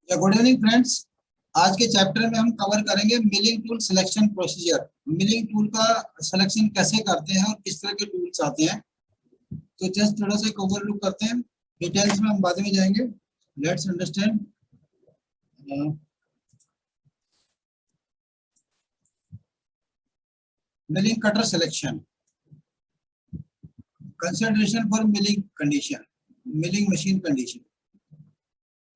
Good evening friends. आज के chapter में हम कवर करेंगे milling tool selection procedure. Milling tool का सिलेक्शन कैसे करते हैं और किस तरह के टूल्स आते हैं। तो जस्ट थोड़ा सा ओवरलुक करते हैं, डिटेल्स में हम बाद में जाएंगे। Let's understand milling cutter selection, consideration for milling condition, milling machine condition.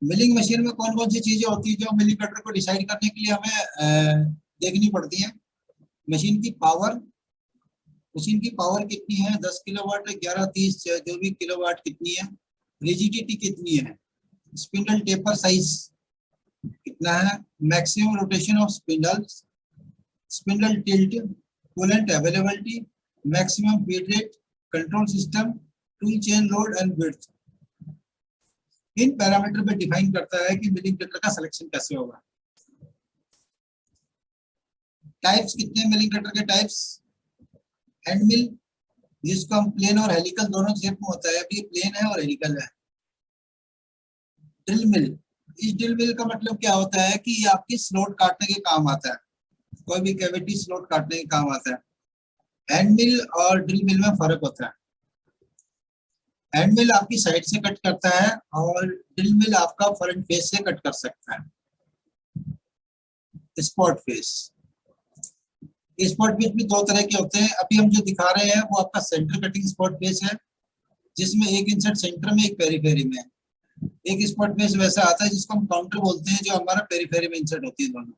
Milling machine में कौन कौन सी चीजें होती है जो मिलिंग कटर को डिसाइड करने के लिए हमें देखनी पड़ती है। मशीन की पावर, मशीन की पावर कितनी है, 10 किलोवाट, 11, 30, जो भी किलोवाट कितनी है। रिजिडिटी कितनी है, स्पिंडल टेपर साइज कितना है, maximum rotation of spindles, spindle tilt, coolant availability, maximum feed rate, control system, tool chain load and width. In parameter पे डिफाइन करता है कि मिलिंग कटर का सिलेक्शन कैसे होगा। टाइप्स कितने मिलिंग कटर के टाइप्स। हैंड मिल, जिसको हम प्लेन और हेलिकल दोनों शेप में होता है, अभी प्लेन है और हेलिकल है। ड्रिल मिल, इस ड्रिल मिल का मतलब क्या होता है कि ये आपकी स्लॉट काटने के काम आता है, कोई भी कैविटी स्लॉट काटने के काम आता है। हैंड मिल और ड्रिल मिल में फर्क होता है। हैंड मिल आपकी साइड से कट करता है और ड्रिल मिल आपका फ्रंट फेस से कट कर सकता है। स्पॉट फेस, स्पॉट फेस भी दो तरह के होते हैं। अभी हम जो दिखा रहे हैं वो आपका सेंटर कटिंग स्पॉट फेस है, जिसमें एक इंसर्ट सेंटर में, एक पेरीफेरी में। एक स्पॉट फेस वैसा आता है जिसको हम काउंटर बोलते हैं, जो हमारा पेरीफेरी में इंसर्ट होती है दोनों।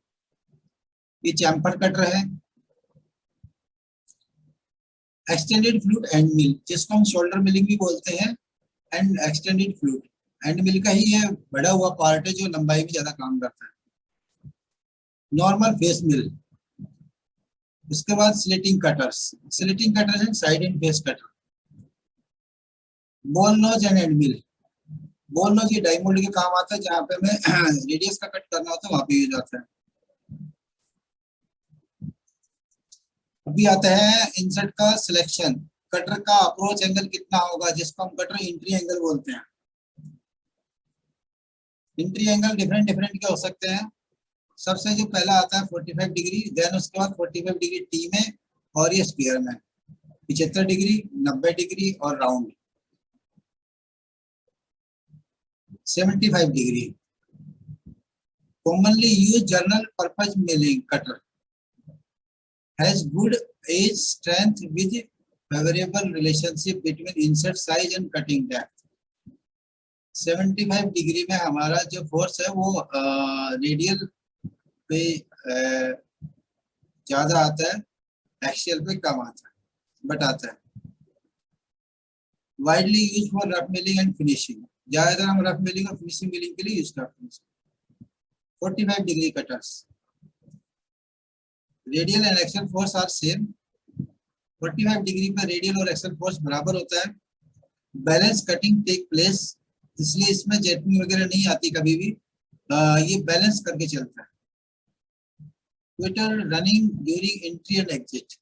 ये चैम्फर कटर है। एक्सटेंडेड फ्लूट एंड मिल, जिसको हम शोल्डर मिलिंग भी बोलते हैं, एंड एक्सटेंडेड फ्लूट एंड मिल का ही ये बड़ा हुआ पार्ट है जो लंबाई में ज्यादा काम करता है। नॉर्मल फेस मिल, उसके बाद slitting cutters, slitting cutters and side and face cutter. Ball nose and end mill, ball nose ये डायमंड के काम आता है, जहां पे हमें रेडियस का कट करना होता है वहां पे यूज आता है। अभी आता है इंसर्ट का सिलेक्शन। कटर का अप्रोच एंगल कितना होगा, जिसको हम कटर एंट्री एंगल बोलते हैं। एंट्री एंगल डिफरेंट डिफरेंट के हो सकते हैं। सबसे जो पहला आता है 45 डिग्री, देन उसके बाद 45 डिग्री टी में और ये स्क्वायर में, 75 डिग्री, 90 डिग्री और round 75 degree. Commonly use general purpose milling cutter, has good edge strength with favorable relationship between insert size and cutting depth। 75 degree में हमारा जो फोर्स है वो रेडियल पे ज्यादा आता है, एक्सियल पे कम आता है, बट आता है। Widely use for rough milling and finishing, ज्यादातर हम रफ मिलिंग और फिनिशिंग मिलिंग के लिए यूज करते हैं। 45 degree cutters, radial and axial force are same. 45 degree पर रेडियल और एक्सियल फोर्स बराबर होता है। बैलेंस कटिंग टेक प्लेस, इसलिए इसमें जेटनी वगैरह नहीं आती कभी भी, ये बैलेंस करके चलता है। Twitter running during entry and exit,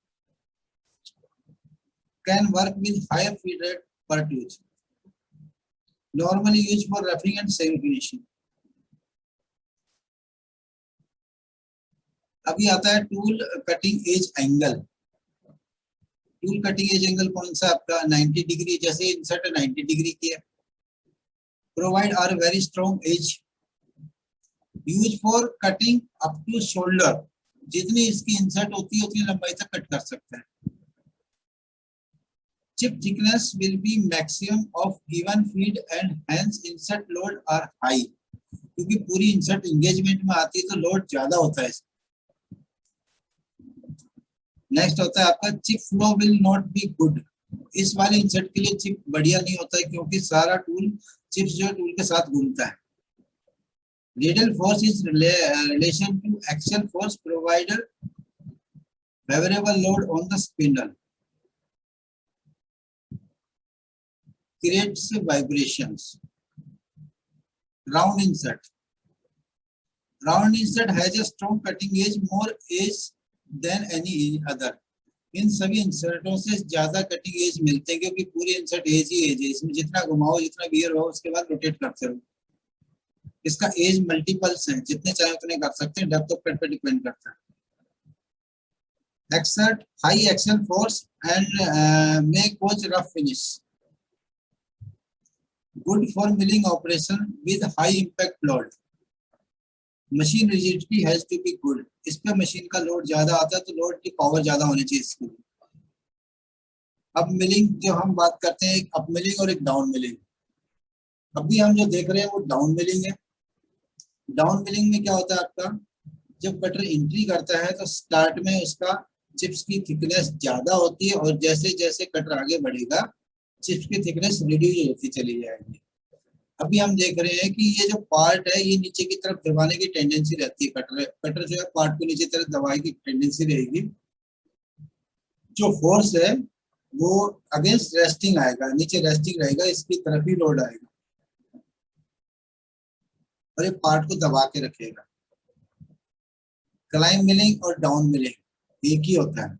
can work with higher feed rate per tooth, normally use for roughing and semi finishing. अभी आता है tool cutting edge angle. Tool cutting edge angle कौन सा आपका 90 डिग्री, जैसे इंसर्ट 90 डिग्री की है। Provide are very strong edge, use for cutting up to shoulder, जितनी इसकी इंसर्ट होती है उतनी लंबाई तक कट कर सकते हैं। Chip thickness will be maximum of given feed and hence insert load are high, क्योंकि पूरी इंसर्ट एंगेजमेंट में आती है तो लोड ज्यादा होता है। नेक्स्ट होता है आपका chip flow will not be good, इस वाले इंसर्ट के लिए चिप बढ़िया नहीं होता है, क्योंकि सारा टूल चिप्स जो टूल के साथ घूमता है। Radial force is relation to axial force, provider favorable load on the spindle, creates vibrations। Round insert, round insert has a strong cutting edge, more edge than any other। इन सभी इंसर्टों से ज्यादा cutting edge मिलते हैं, क्योंकि पूरी insert as ही as है, इसमें जितना घुमाओ जितना वियर हो उसके बाद रोटेट करते रहो। इसका एज मल्टीपल्स है, जितने चाहे उतने कर सकते हैं, डेप्थ ऑफ कट पे डिपेंड करता है। Exert high action force and may cause rough finish, good for milling operation with high impact load, machine rigidity has to be good, इस पे मशीन का लोड ज्यादा आता है तो लोड की पावर ज्यादा होनी चाहिए इसके लिए। अब मिलिंग जो हम बात करते हैं, एक अप मिलिंग और एक डाउन मिलिंग। अभी हम जो देख रहे हैं वो डाउन मिलिंग है। डाउन मिलिंग में क्या होता है आपका, जब कटर एंट्री करता है तो स्टार्ट में उसका चिप्स की थिकनेस ज्यादा होती है और जैसे जैसे कटर आगे बढ़ेगा चिप्स की थिकनेस रिड्यूस होती चली जाएगी। अभी हम देख रहे हैं कि ये जो पार्ट है ये नीचे की तरफ दबाने की टेंडेंसी रहती है, कटर जो है पार्ट को नीचे तरफ दबाने की टेंडेंसी रहेगी। जो फोर्स है वो अगेंस्ट रेस्टिंग आएगा, नीचे रेस्टिंग रहेगा, इसकी तरफ ही लोड आएगा और ये पार्ट को दबा के रखेगा। क्लाइंब मिलिंग और डाउन मिलिंग एक ही होता है।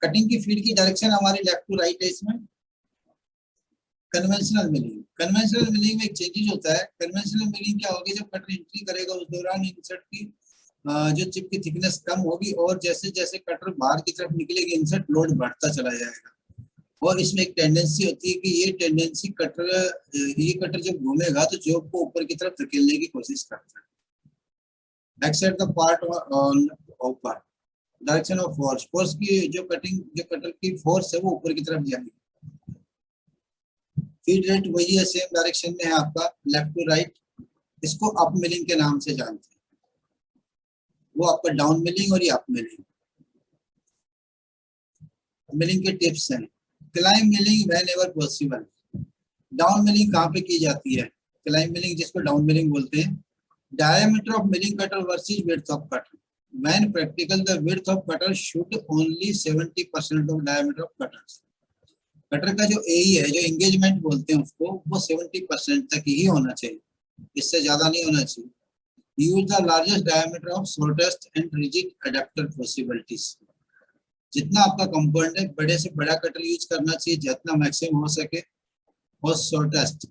कटिंग की फीड की डायरेक्शन हमारी लेफ्ट टू राइट है इसमें। कन्वेंशनल मिलिंग में एक चेंजेस होता है। कन्वेंशनल मिलिंग क्या होगी, जब कटर एंट्री करेगा उस दौरान इंसर्ट की जो चिप की थिकनेस कम होगी और जैसे जैसे कटर बाहर की तरफ निकलेगी इंसर्ट लोड बढ़ता चला जाएगा। और इसमें एक टेंडेंसी होती है कि ये टेंडेंसी कटर जब घूमेगा तो जॉब को ऊपर की तरफ धकेलने की कोशिश करता है। एक्सेप्ट द पार्ट ऑन ऊपर, डायरेक्शन ऑफ फोर्स की जो कटर की फोर्स है वो ऊपर की तरफ जाएगी। फीड रेट वही है, सेम डायरेक्शन में है आपका, लेफ्ट टू राइट। इसको अप मिलिंग के नाम से जानते हैं। वो आपका डाउन मिलिंग और ये अप मिलिंग। मिलिंग के टिप्स हैं। Climb milling when ever possible. Down milling कहाँ पे की जाती है, क्लाइंब मिलिंग जिसको डाउन मिलिंग बोलते हैं। Diameter of milling cutter versus width off cutter. When practical, the width of cutter should only 70% of diameter of cutters. Cutter का जो एई है, जो एंगेजमेंट बोलते हैं उसको, वो 70% तक ही होना चाहिए, इससे ज्यादा नहीं होना चाहिए। Use the largest diameter of shortest and rigid adapter possibilities. जितना आपका कंपाउंड है बड़े से बड़ा कटर यूज करना चाहिए जितना मैक्सिमम हो सके, और शॉर्टेस्ट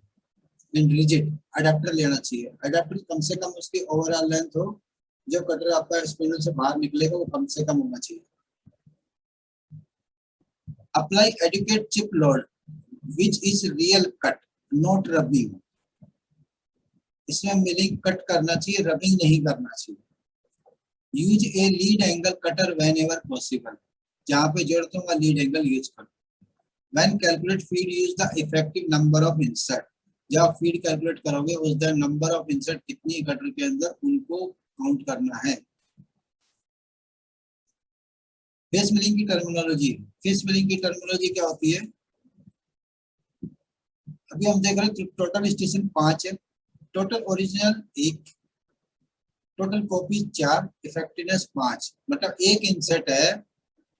एंड रिजिड अडेप्टर लेना चाहिए। अडेप्टर कम से कम उसकी ओवरऑल लेंथ हो, जो कटर आपका स्पिंडल से बाहर निकलेगा वो कम से कम होना चाहिए। Apply adequate chip load which is real cut not rubbing. इसमें मिलिंग कट करना चाहिए, रबिंग नहीं करना चाहिए। Use a lead angle cutter whenever possible. जहां पे जरूरत होगा लीड एंगल यूज करो। When calculate feed use the effective number of insert. जब आप फीड कैलकुलेट करोगे उस द नंबर ऑफ इंसर्ट कितनी कटर के अंदर उनको काउंट करना है। फेस मिलिंग की टर्मिनोलॉजी। फेस मिलिंग की टर्मिनोलॉजी क्या होती है, अभी हम देख रहे हैं टोटल स्टेशन 5 है, total original 1, total copy 4, effectiveness 5। मतलब एक इंसर्ट है,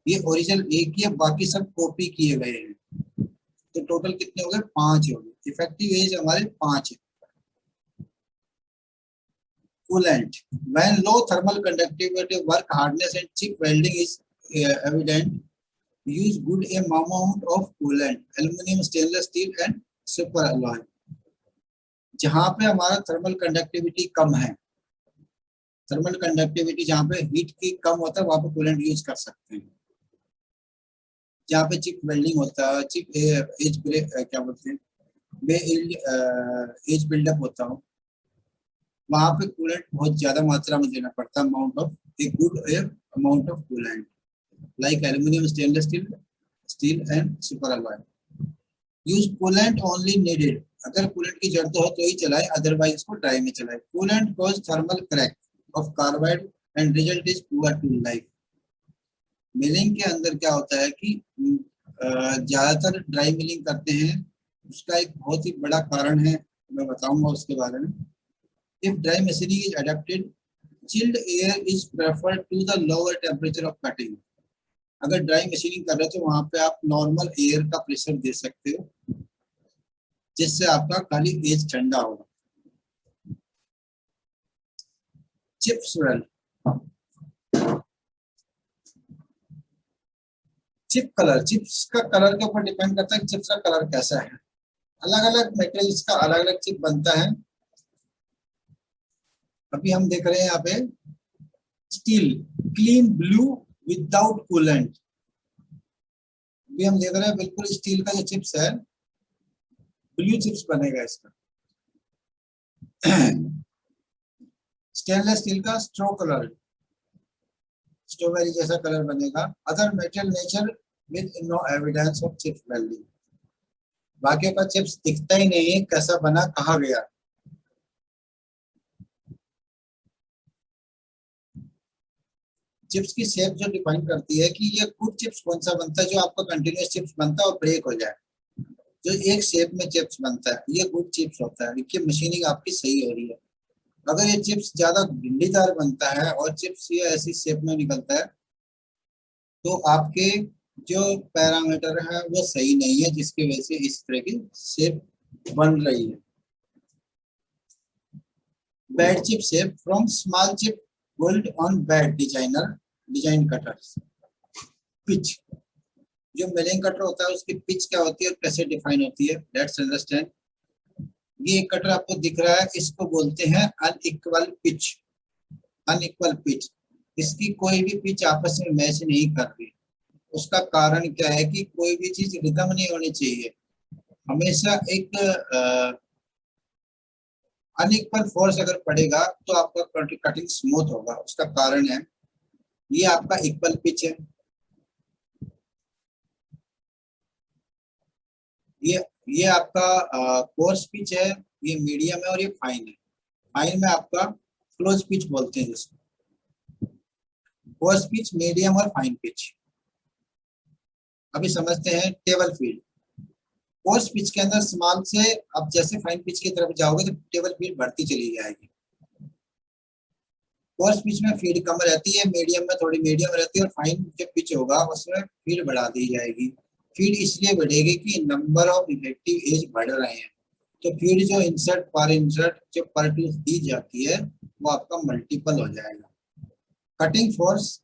ये ओरिजिनल 1 ही है, बाकी सब कॉपी किए गए हैं, तो टोटल कितने हो गए, 5 हो गए। इफेक्टिव एज हमारे 5 है। Coolant when low thermal conductivity work hardness and chip welding is evident, use good amount of coolant, aluminum, stainless steel and super alloy। जहां पे हमारा थर्मल कंडक्टिविटी कम है, थर्मल कंडक्टिविटी जहां पे हीट की कम होता है वहां पे कूलेंट यूज कर सकते हैं। जहां पे चिप वेल्डिंग होता है, चिप एज ब्रेक क्या बोलते हैं, एज बिल्डअप होता हो, वहां पे कूलेंट बहुत ज्यादा मात्रा में देना पड़ता है, amount of a good amount of coolant like aluminum, stainless steel and super alloy। use coolant only needed। अगर कूलेंट की जरूरत हो तो ही चलाए, अदरवाइज इसको ड्राई में चलाए। Coolant cause thermal crack of carbide and result is poor tool life. Milling के अंदर क्या होता है कि ज्यादातर ड्राई मिलिंग करते हैं, उसका एक बहुत ही बड़ा कारण है, मैं बताऊंगा उसके बारे में। If dry machining is adapted, chilled air is preferred to the lower temperature of cutting. अगर ड्राई मशीनिंग कर रहे हो तो वहां पे आप नॉर्मल एयर का प्रेशर दे सकते हो, जिससे आपका खाली एज ठंडा होगा। Chip swell. Chip colour, chips का कलर के ऊपर डिपेंड करता है कि चिप्स का कलर कैसा है। अलग अलग मेटेरियल्स का अलग अलग चिप बनता है। अभी हम देख रहे हैं यहाँ पे steel clean blue without coolant. अभी हम देख रहे हैं बिल्कुल स्टील का जो चिप्स है, ब्लू चिप्स बनेगा इसका। स्टेनलेस स्टील का स्ट्रो कलर, स्ट्रॉबेरी जैसा कलर बनेगा। Other metal nature with no evidence of chip welding. बाकी का चिप्स दिखता ही नहीं है कैसा बना, कहा गया। चिप्स की शेप जो डिफाइन करती है कि ये गुड चिप्स कौन सा बनता है, जो आपका कंटिन्यूअस चिप्स बनता है और ब्रेक हो जाए, जो एक शेप में चिप्स बनता है, ये गुड चिप्स होता है। देखिए मशीनिंग आपकी सही हो रही है। अगर ये चिप्स ज्यादा भिंडीदार बनता है और चिप्स ये ऐसी शेप में निकलता है, तो आपके जो पैरामीटर है वो सही नहीं है, जिसकी वजह से इस तरह की शेप बन रही है। Bad chip shape from small chip built on bad design cutters. Pitch, जो मिलिंग कटर होता है उसकी पिच क्या होती है और कैसे डिफाइन होती है, लेट्स अंडरस्टैंड। ये एक कटर आपको दिख रहा है, इसको बोलते हैं अनइक्वल पिच। अनइक्वल पिच, इसकी कोई भी पिच आपस में मैच नहीं कर रही। उसका कारण क्या है कि कोई भी चीज रिदम नहीं होनी चाहिए, हमेशा एक अनइक्वल फोर्स अगर पड़ेगा तो आपका कटिंग स्मूथ होगा। उसका कारण है ये आपका इक्वल पिच है, ये आपका कोर्स पिच है, ये मीडियम है और ये फाइन है। फाइन में आपका क्लोज पिच बोलते हैं जिसको, कोर्स पिच, मीडियम और फाइन पिच। अभी समझते हैं टेबल फील्ड। कोर्स पिच के अंदर स्मॉल से अब जैसे फाइन पिच की तरफ जाओगे तो टेबल फील्ड बढ़ती चली जाएगी। कोर्स पिच में फील्ड कम रहती है, मीडियम में थोड़ी मीडियम रहती है और फाइन जो पिच होगा उसमें फील्ड बढ़ा दी जाएगी। फील्ड इसलिए बढ़ेगी कि नंबर ऑफ इफेक्टिव एज बढ़ रहे हैं, तो फील्ड जो इंसर्ट जो पर टूथ दी जाती है वो आपका मल्टीपल हो जाएगा। कटिंग फोर्स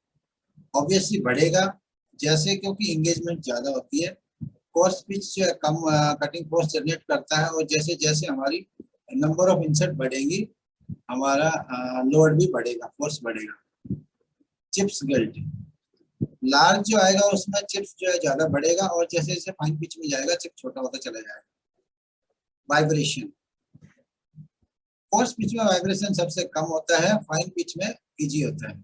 ऑब्वियसली बढ़ेगा जैसे, क्योंकि एंगेजमेंट ज्यादा होती है। कोर्स पिच कम कटिंग फोर्स जनरेट करता है और जैसे जैसे हमारी नंबर ऑफ इंसर्ट बढ़ेंगी हमारा लोड भी बढ़ेगा, फोर्स बढ़ेगा। चिप्स गिल्ट, लार्ज जो आएगा उसमें चिप्स जो है ज्यादा बढ़ेगा और जैसे जैसे फाइन पिच में जाएगा चिप छोटा होता चला जाएगा। वाइब्रेशन, कोर्स पिच में वाइब्रेशन सबसे कम होता है, फाइन पिच में इजी होता है।